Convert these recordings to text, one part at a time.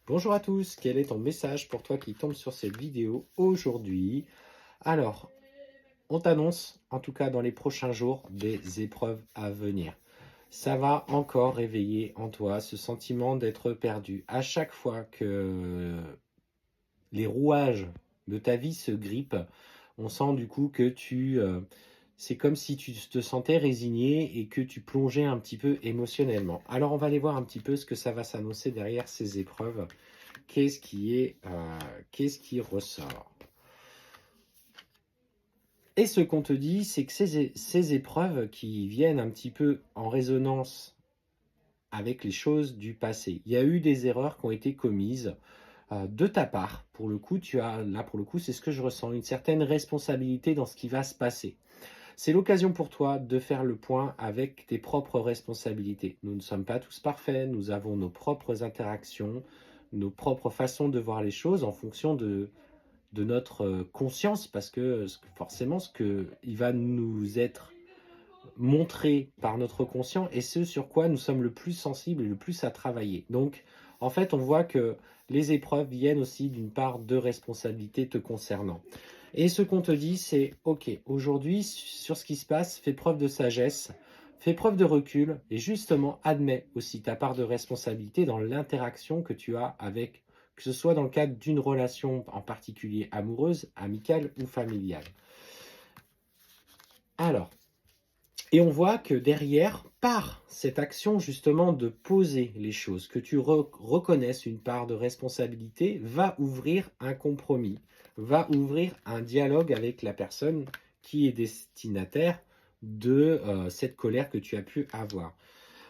Bonjour à tous, quel est ton message pour toi qui tombe sur cette vidéo aujourd'hui? Alors, on t'annonce, en tout cas dans les prochains jours, des épreuves à venir. Ça va encore réveiller en toi ce sentiment d'être perdu. À chaque fois que les rouages de ta vie se grippent, on sent du coup que c'est comme si tu te sentais résigné et que tu plongeais un petit peu émotionnellement. Alors on va aller voir un petit peu ce que ça va s'annoncer derrière ces épreuves. Qu'est-ce qui ressort? Et ce qu'on te dit, c'est que ces épreuves qui viennent un petit peu en résonance avec les choses du passé. Il y a eu des erreurs qui ont été commises de ta part. Pour le coup, pour le coup, c'est ce que je ressens, une certaine responsabilité dans ce qui va se passer. C'est l'occasion pour toi de faire le point avec tes propres responsabilités. Nous ne sommes pas tous parfaits, nous avons nos propres interactions, nos propres façons de voir les choses en fonction de notre conscience, parce que forcément, il va nous être montré par notre conscient et ce sur quoi nous sommes le plus sensibles et le plus à travailler. Donc, en fait, on voit que les épreuves viennent aussi d'une part de responsabilité te concernant. Et ce qu'on te dit, c'est OK, aujourd'hui, sur ce qui se passe, fais preuve de sagesse, fais preuve de recul et justement, admets aussi ta part de responsabilité dans l'interaction que tu as avec, que ce soit dans le cadre d'une relation en particulier amoureuse, amicale ou familiale. Alors, et on voit que derrière, par cette action justement de poser les choses, que tu reconnaisses une part de responsabilité, va ouvrir un compromis, va ouvrir un dialogue avec la personne qui est destinataire de cette colère que tu as pu avoir.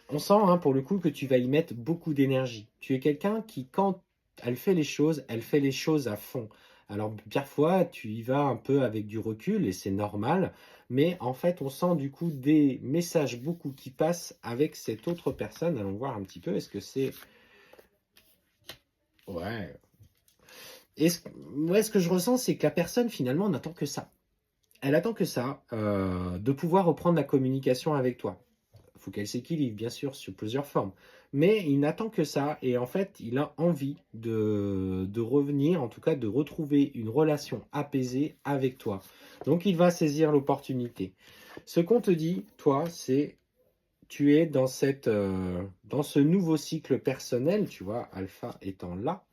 On sent pour le coup que tu vas y mettre beaucoup d'énergie. Tu es quelqu'un qui, quand elle fait les choses à fond. Alors parfois, tu y vas un peu avec du recul et c'est normal, mais en fait, on sent du coup des messages beaucoup qui passent avec cette autre personne. Allons voir un petit peu, est-ce que c'est... Ouais. Moi, ce que je ressens, c'est que la personne, finalement, n'attend que ça. Elle attend que ça, de pouvoir reprendre la communication avec toi. Il faut qu'elle s'équilibre, bien sûr, sur plusieurs formes. Mais il n'attend que ça et en fait, il a envie de revenir, en tout cas de retrouver une relation apaisée avec toi. Donc, il va saisir l'opportunité. Ce qu'on te dit, toi, c'est tu es dans ce nouveau cycle personnel, tu vois, alpha étant là.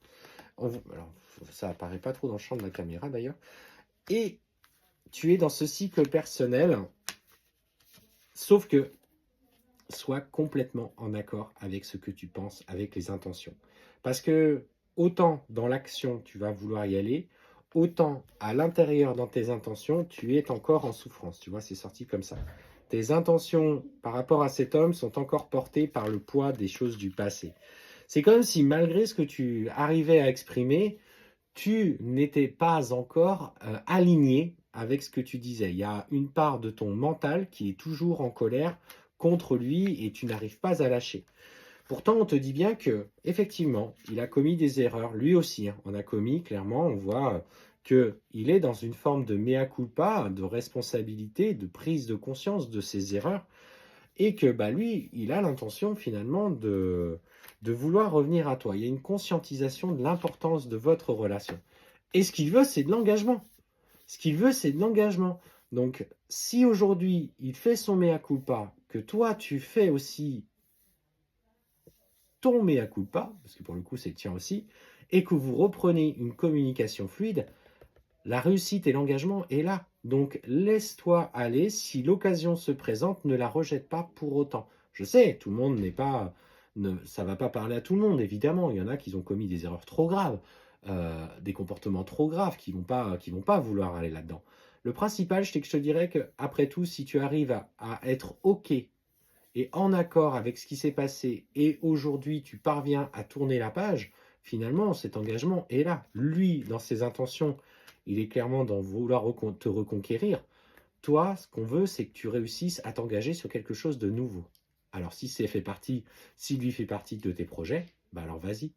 Alors, ça apparaît pas trop dans le champ de la caméra d'ailleurs. Et tu es dans ce cycle personnel, sauf que sois complètement en accord avec ce que tu penses, avec les intentions. Parce que autant dans l'action, tu vas vouloir y aller, autant à l'intérieur, dans tes intentions, tu es encore en souffrance. Tu vois, c'est sorti comme ça. Tes intentions par rapport à cet homme sont encore portées par le poids des choses du passé. C'est comme si malgré ce que tu arrivais à exprimer, tu n'étais pas encore aligné avec ce que tu disais. Il y a une part de ton mental qui est toujours en colère contre lui et tu n'arrives pas à lâcher. Pourtant, on te dit bien que, effectivement, il a commis des erreurs, lui aussi. On a commis, clairement, on voit qu'il est dans une forme de mea culpa, de responsabilité, de prise de conscience de ses erreurs, et que lui, il a l'intention finalement de vouloir revenir à toi. Il y a une conscientisation de l'importance de votre relation. Et ce qu'il veut, c'est de l'engagement. Ce qu'il veut, c'est de l'engagement. Donc, si aujourd'hui, il fait son mea culpa, que toi, tu fais aussi ton mea culpa, parce que pour le coup, c'est le tien aussi, et que vous reprenez une communication fluide, la réussite et l'engagement est là. Donc, laisse-toi aller. Si l'occasion se présente, ne la rejette pas pour autant. Je sais, tout le monde n'est pas... ça ne va pas parler à tout le monde, évidemment. Il y en a qui ont commis des erreurs trop graves, des comportements trop graves, qui vont pas vouloir aller là-dedans. Le principal, c'est que je te dirais qu'après tout, si tu arrives à être OK et en accord avec ce qui s'est passé, et aujourd'hui, tu parviens à tourner la page, finalement, cet engagement est là. Lui, dans ses intentions, il est clairement dans vouloir te reconquérir. Toi, ce qu'on veut, c'est que tu réussisses à t'engager sur quelque chose de nouveau. Alors, si lui fait partie de tes projets, alors vas-y.